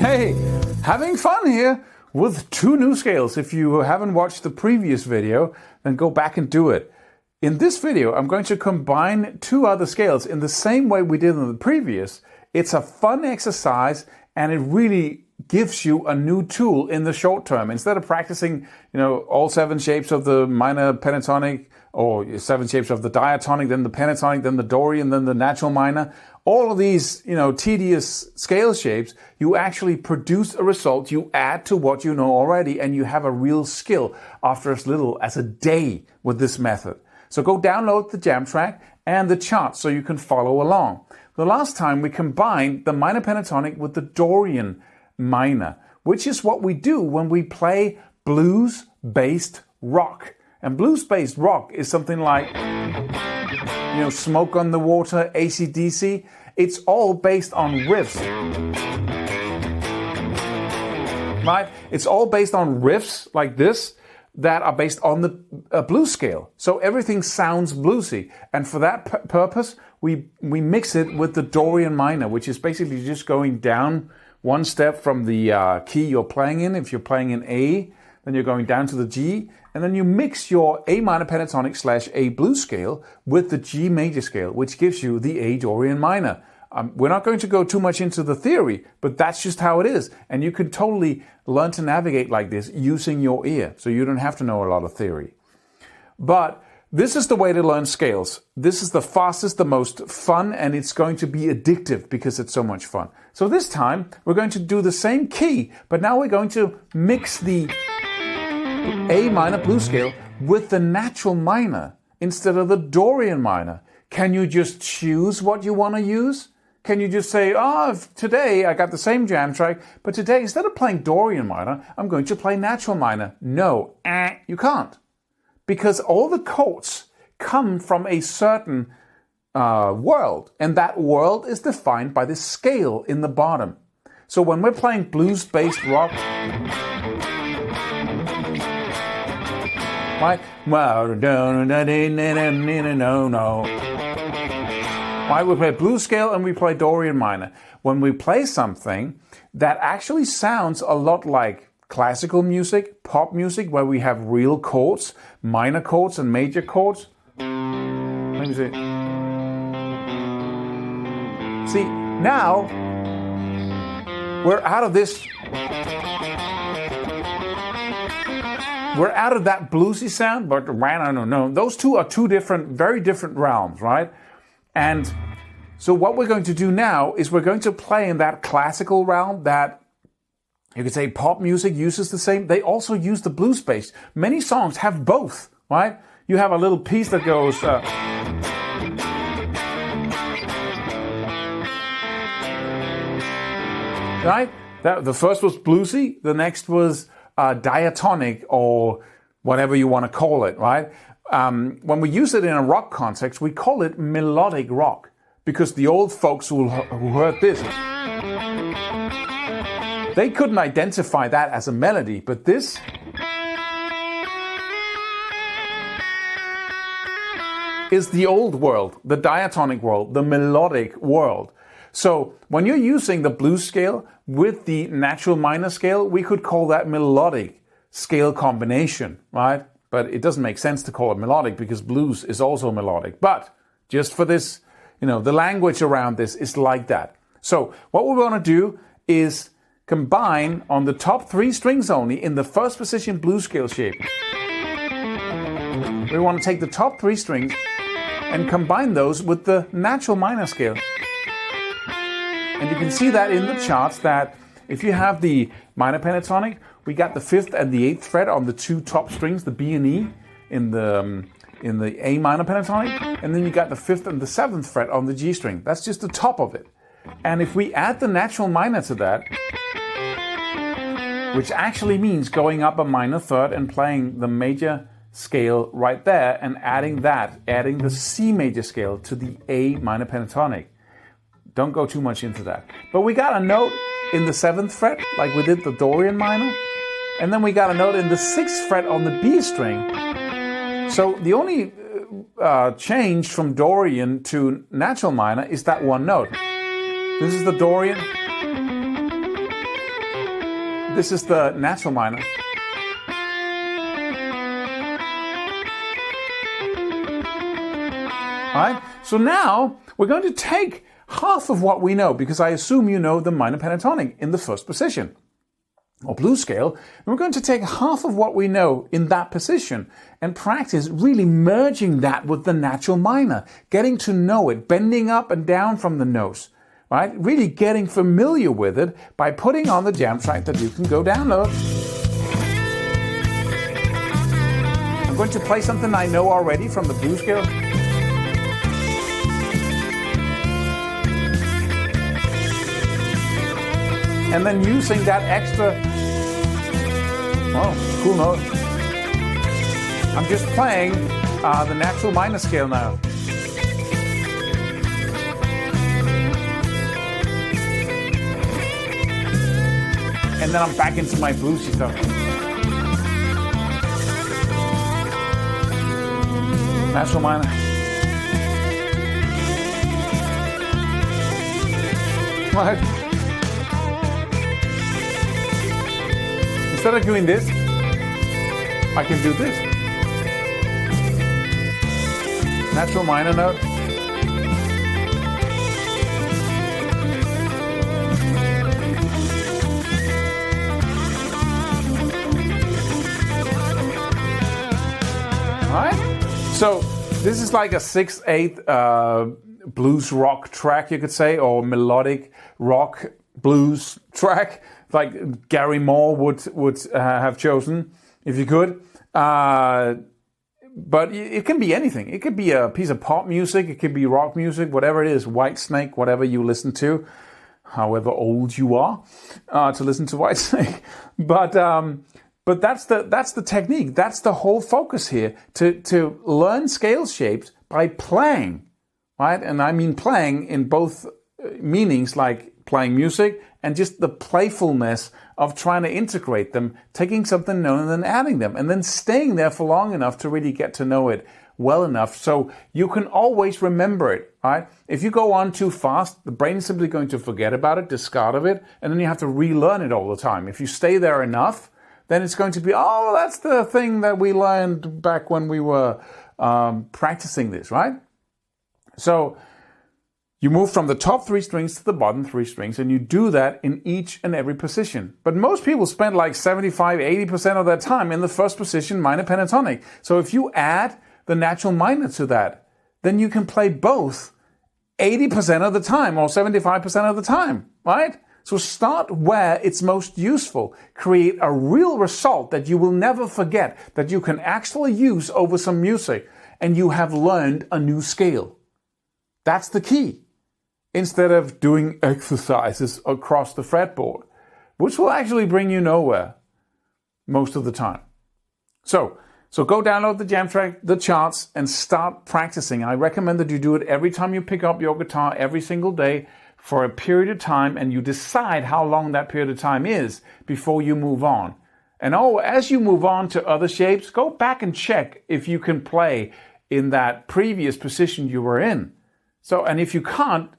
Hey, having fun here with two new scales. If you haven't watched the previous video, then go back and do it. In this video, I'm going to combine two other scales in the same way we did in the previous. It's a fun exercise and it really gives you a new tool in the short term. Instead of practicing, all seven shapes of the minor pentatonic or seven shapes of the diatonic, then the pentatonic, then the dorian, then the natural minor, all of these, tedious scale shapes, you actually produce a result you add to what you know already, and you have a real skill after as little as a day with this method. So go download the jam track and the chart so you can follow along. The last time we combined the minor pentatonic with the dorian minor, which is what we do when we play blues-based rock. And blues-based rock is something like, Smoke on the Water, AC/DC. It's all based on riffs. Right? It's all based on riffs like this that are based on the blues scale. So everything sounds bluesy. And for that purpose, we mix it with the dorian minor, which is basically just going down one step from the key you're playing in. If you're playing in A, then you're going down to the G, and then you mix your A minor pentatonic / A blues scale with the G major scale, which gives you the A dorian minor. We're not going to go too much into the theory, but that's just how it is. And you can totally learn to navigate like this using your ear, so you don't have to know a lot of theory. But this is the way to learn scales. This is the fastest, the most fun, and it's going to be addictive because it's so much fun. So this time, we're going to do the same key, but now we're going to mix the A minor blues scale with the natural minor instead of the dorian minor. Can you just choose what you want to use? Can you just say, today I got the same jam track, but today instead of playing dorian minor, I'm going to play natural minor? No, you can't. Because all the chords come from a certain world, and that world is defined by the scale in the bottom. So when we're playing blues-based rock, right? Right, we play blues scale and we play dorian minor. When we play something that actually sounds a lot like classical music, pop music, where we have real chords, minor chords and major chords. Let me see. See, now we're out of this. We're out of that bluesy sound, but no. Those two are two very different realms, right? And so what we're going to do now is we're going to play in that classical realm that you could say pop music uses the same. They also use the blues bass. Many songs have both, right? You have a little piece that goes... right? The first was bluesy. The next was diatonic, or whatever you want to call it, right? When we use it in a rock context, we call it melodic rock, because the old folks who heard this, they couldn't identify that as a melody, but this is the old world, the diatonic world, the melodic world. So when you're using the blues scale with the natural minor scale, we could call that melodic scale combination, right? But it doesn't make sense to call it melodic because blues is also melodic. But just for this, the language around this is like that. So what we want to do is combine on the top three strings only in the first position blues scale shape. We want to take the top three strings and combine those with the natural minor scale. And you can see that in the charts that if you have the minor pentatonic, we got the 5th and the 8th fret on the two top strings, the B and E in the A minor pentatonic, and then you got the 5th and the 7th fret on the G string. That's just the top of it. And if we add the natural minor to that, which actually means going up a minor third and playing the major scale right there and adding the C major scale to the A minor pentatonic. Don't go too much into that. But we got a note in the 7th fret, like we did the dorian minor, and then we got a note in the 6th fret on the B string. So the only change from dorian to natural minor is that one note. This is the dorian. This is the natural minor. Right? So now we're going to take half of what we know, because I assume you know the minor pentatonic in the first position, or blues scale, and we're going to take half of what we know in that position and practice really merging that with the natural minor, getting to know it, bending up and down from the nose, right? Really getting familiar with it by putting on the jam track that you can go download. I'm going to play something I know already from the blues scale. And then using that extra, cool note. I'm just playing the natural minor scale now. And then I'm back into my bluesy stuff. Natural minor. Right. Instead of doing this, I can do this. Natural minor note. Alright? So this is like a 6/8 blues rock track, you could say, or melodic rock blues track, like Gary Moore would have chosen, if you could. But it can be anything. It could be a piece of pop music. It could be rock music, whatever it is. Whitesnake, whatever you listen to, however old you are to listen to Whitesnake. But that's the technique. That's the whole focus here, to learn scale shapes by playing, right? And I mean playing in both meanings, like playing music and just the playfulness of trying to integrate them, taking something known and then adding them, and then staying there for long enough to really get to know it well enough so you can always remember it, right? If you go on too fast, the brain is simply going to forget about it, discard of it, and then you have to relearn it all the time. If you stay there enough, then it's going to be, oh, that's the thing that we learned back when we were practicing this, right? So you move from the top 3 strings to the bottom 3 strings, and you do that in each and every position. But most people spend like 75-80% of their time in the first position, minor pentatonic. So if you add the natural minor to that, then you can play both 80% of the time or 75% of the time, right? So start where it's most useful. Create a real result that you will never forget, that you can actually use over some music, and you have learned a new scale. That's the key. Instead of doing exercises across the fretboard, which will actually bring you nowhere most of the time. So go download the jam track, the charts, and start practicing. I recommend that you do it every time you pick up your guitar, every single day, for a period of time, and you decide how long that period of time is before you move on. And as you move on to other shapes, go back and check if you can play in that previous position you were in. So, and if you can't,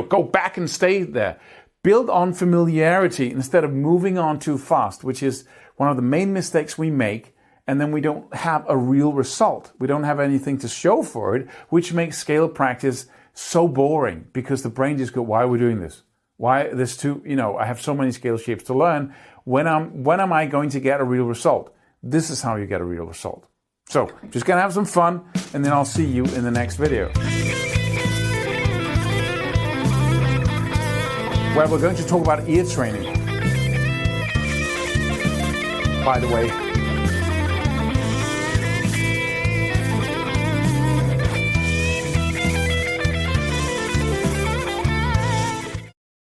go back and stay there. Build on familiarity instead of moving on too fast, which is one of the main mistakes we make. And then we don't have a real result. We don't have anything to show for it, which makes scale practice so boring, because the brain just goes, why are we doing this? Why this too? I have so many scale shapes to learn. When am I going to get a real result? This is how you get a real result. So just gonna have some fun, and then I'll see you in the next video, where we're going to talk about ear training. By the way,